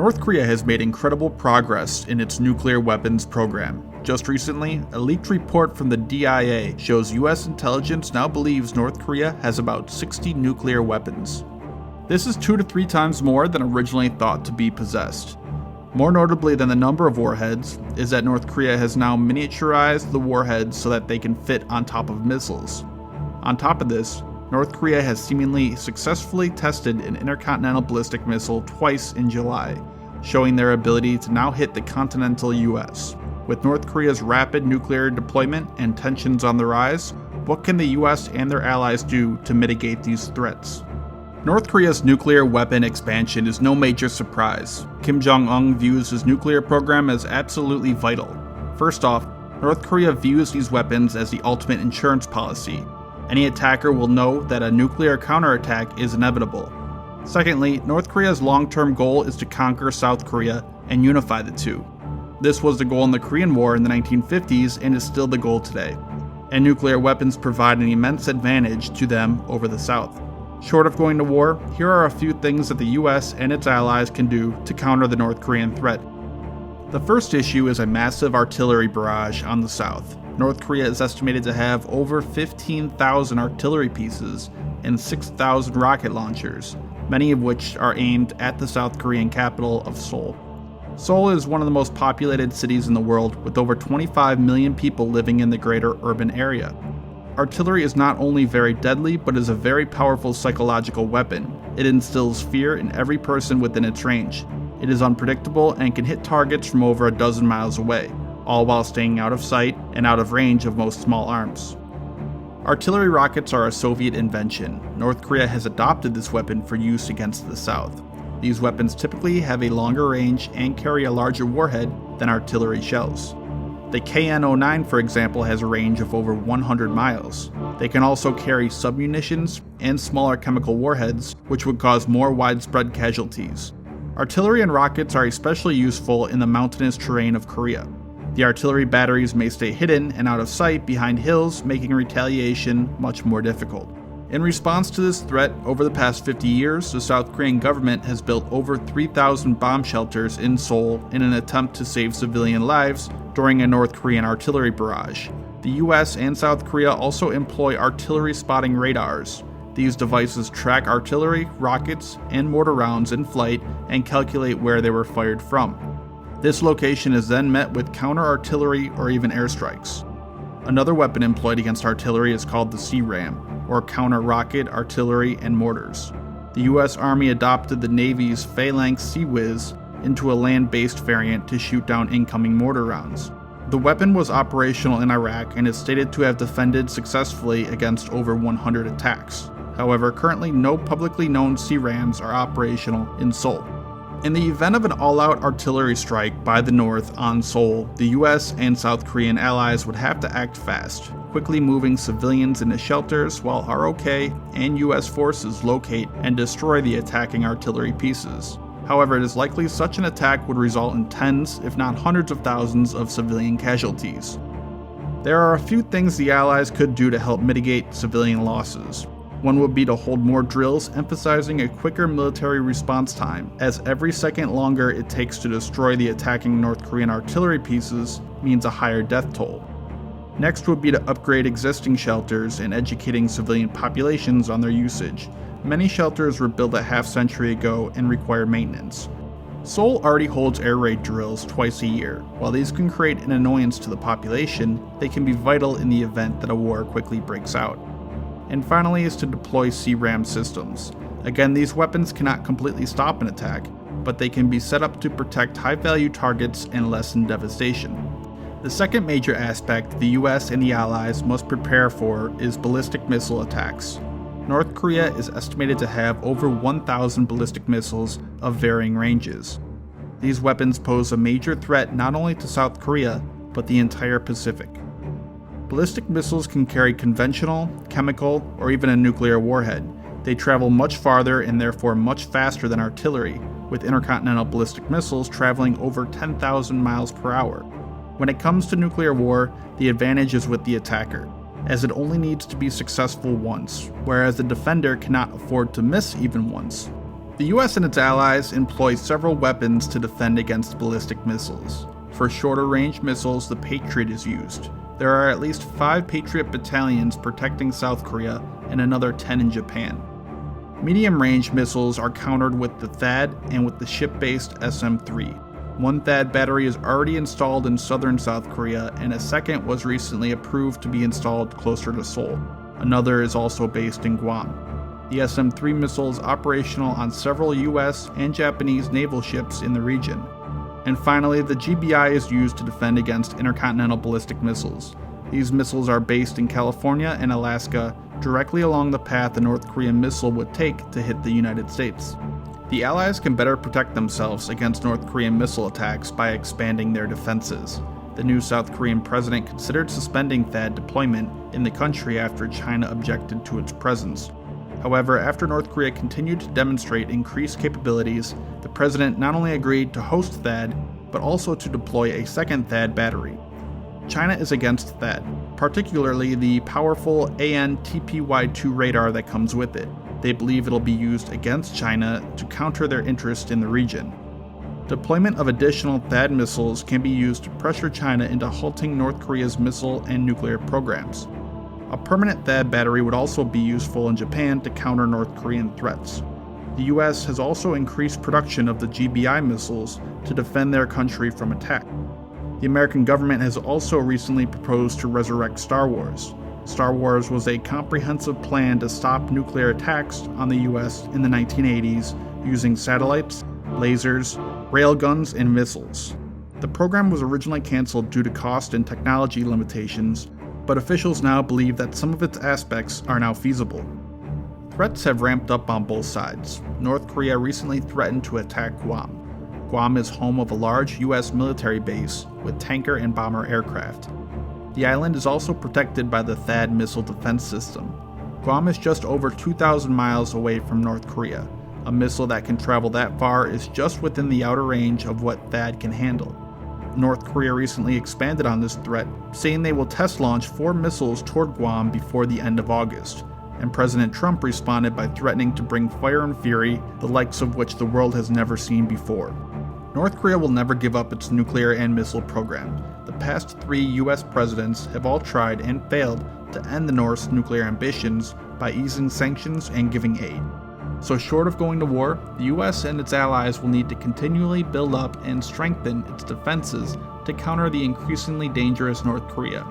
North Korea has made incredible progress in its nuclear weapons program. Just recently, a leaked report from the DIA shows US intelligence now believes North Korea has about 60 nuclear weapons. This is 2 to 3 times more than originally thought to be possessed. More notably than the number of warheads is that North Korea has now miniaturized the warheads so that they can fit on top of missiles. On top of this, North Korea has seemingly successfully tested an intercontinental ballistic missile twice in July, showing their ability to now hit the continental US. With North Korea's rapid nuclear deployment and tensions on the rise, what can the US and their allies do to mitigate these threats? North Korea's nuclear weapon expansion is no major surprise. Kim Jong-Un views his nuclear program as absolutely vital. First off, North Korea views these weapons as the ultimate insurance policy. Any attacker will know that a nuclear counterattack is inevitable. Secondly, North Korea's long-term goal is to conquer South Korea and unify the two. This was the goal in the Korean War in the 1950s and is still the goal today. And nuclear weapons provide an immense advantage to them over the South. Short of going to war, here are a few things that the US and its allies can do to counter the North Korean threat. The first issue is a massive artillery barrage on the South. North Korea is estimated to have over 15,000 artillery pieces and 6,000 rocket launchers, many of which are aimed at the South Korean capital of Seoul. Seoul is one of the most populated cities in the world, with over 25 million people living in the greater urban area. Artillery is not only very deadly, but is a very powerful psychological weapon. It instills fear in every person within its range. It is unpredictable and can hit targets from over a dozen miles away, all while staying out of sight and out of range of most small arms. Artillery rockets are a Soviet invention. North Korea has adopted this weapon for use against the South. These weapons typically have a longer range and carry a larger warhead than artillery shells. The KN-09, for example, has a range of over 100 miles. They can also carry submunitions and smaller chemical warheads, which would cause more widespread casualties. Artillery and rockets are especially useful in the mountainous terrain of Korea. The artillery batteries may stay hidden and out of sight behind hills, making retaliation much more difficult. In response to this threat, over the past 50 years, the South Korean government has built over 3,000 bomb shelters in Seoul in an attempt to save civilian lives during a North Korean artillery barrage. The US and South Korea also employ artillery spotting radars. These devices track artillery, rockets, and mortar rounds in flight and calculate where they were fired from. This location is then met with counter-artillery or even airstrikes. Another weapon employed against artillery is called the CRAM, or Counter-Rocket Artillery and Mortars. The US Army adopted the Navy's Phalanx Sea-Whiz into a land-based variant to shoot down incoming mortar rounds. The weapon was operational in Iraq and is stated to have defended successfully against over 100 attacks. However, currently no publicly known CRAMs are operational in Seoul. In the event of an all-out artillery strike by the North on Seoul, the US and South Korean allies would have to act fast, quickly moving civilians into shelters while ROK and US forces locate and destroy the attacking artillery pieces. However, it is likely such an attack would result in tens, if not hundreds of thousands of civilian casualties. There are a few things the allies could do to help mitigate civilian losses. One would be to hold more drills, emphasizing a quicker military response time, as every second longer it takes to destroy the attacking North Korean artillery pieces means a higher death toll. Next would be to upgrade existing shelters and educating civilian populations on their usage. Many shelters were built a half-century ago and require maintenance. Seoul already holds air raid drills twice a year. While these can create an annoyance to the population, they can be vital in the event that a war quickly breaks out. And finally is to deploy CRAM systems. Again, these weapons cannot completely stop an attack, but they can be set up to protect high-value targets and lessen devastation. The second major aspect the US and the Allies must prepare for is ballistic missile attacks. North Korea is estimated to have over 1,000 ballistic missiles of varying ranges. These weapons pose a major threat not only to South Korea, but the entire Pacific. Ballistic missiles can carry conventional, chemical, or even a nuclear warhead. They travel much farther and therefore much faster than artillery, with intercontinental ballistic missiles traveling over 10,000 miles per hour. When it comes to nuclear war, the advantage is with the attacker, as it only needs to be successful once, whereas the defender cannot afford to miss even once. The US and its allies employ several weapons to defend against ballistic missiles. For shorter range missiles, the Patriot is used. There are at least 5 Patriot battalions protecting South Korea and another 10 in Japan. Medium-range missiles are countered with the THAAD and with the ship-based SM-3. One THAAD battery is already installed in southern South Korea, and a second was recently approved to be installed closer to Seoul. Another is also based in Guam. The SM-3 missile is operational on several US and Japanese naval ships in the region. And finally, the GBI is used to defend against intercontinental ballistic missiles. These missiles are based in California and Alaska, directly along the path a North Korean missile would take to hit the United States. The Allies can better protect themselves against North Korean missile attacks by expanding their defenses. The new South Korean president considered suspending THAAD deployment in the country after China objected to its presence. However, after North Korea continued to demonstrate increased capabilities, the president not only agreed to host THAAD, but also to deploy a second THAAD battery. China is against THAAD, particularly the powerful AN/TPY-2 radar that comes with it. They believe it'll be used against China to counter their interest in the region. Deployment of additional THAAD missiles can be used to pressure China into halting North Korea's missile and nuclear programs. A permanent THAAD battery would also be useful in Japan to counter North Korean threats. The US has also increased production of the GBI missiles to defend their country from attack. The American government has also recently proposed to resurrect Star Wars. Star Wars was a comprehensive plan to stop nuclear attacks on the US in the 1980s using satellites, lasers, railguns, and missiles. The program was originally canceled due to cost and technology limitations, but officials now believe that some of its aspects are now feasible. Threats have ramped up on both sides. North Korea recently threatened to attack Guam. Guam is home of a large US military base with tanker and bomber aircraft. The island is also protected by the THAAD missile defense system. Guam is just over 2,000 miles away from North Korea. A missile that can travel that far is just within the outer range of what THAAD can handle. North Korea recently expanded on this threat, saying they will test launch 4 missiles toward Guam before the end of August. And President Trump responded by threatening to bring fire and fury, the likes of which the world has never seen before. North Korea will never give up its nuclear and missile program. The past 3 US presidents have all tried and failed to end the North's nuclear ambitions by easing sanctions and giving aid. So short of going to war, the US and its allies will need to continually build up and strengthen its defenses to counter the increasingly dangerous North Korea.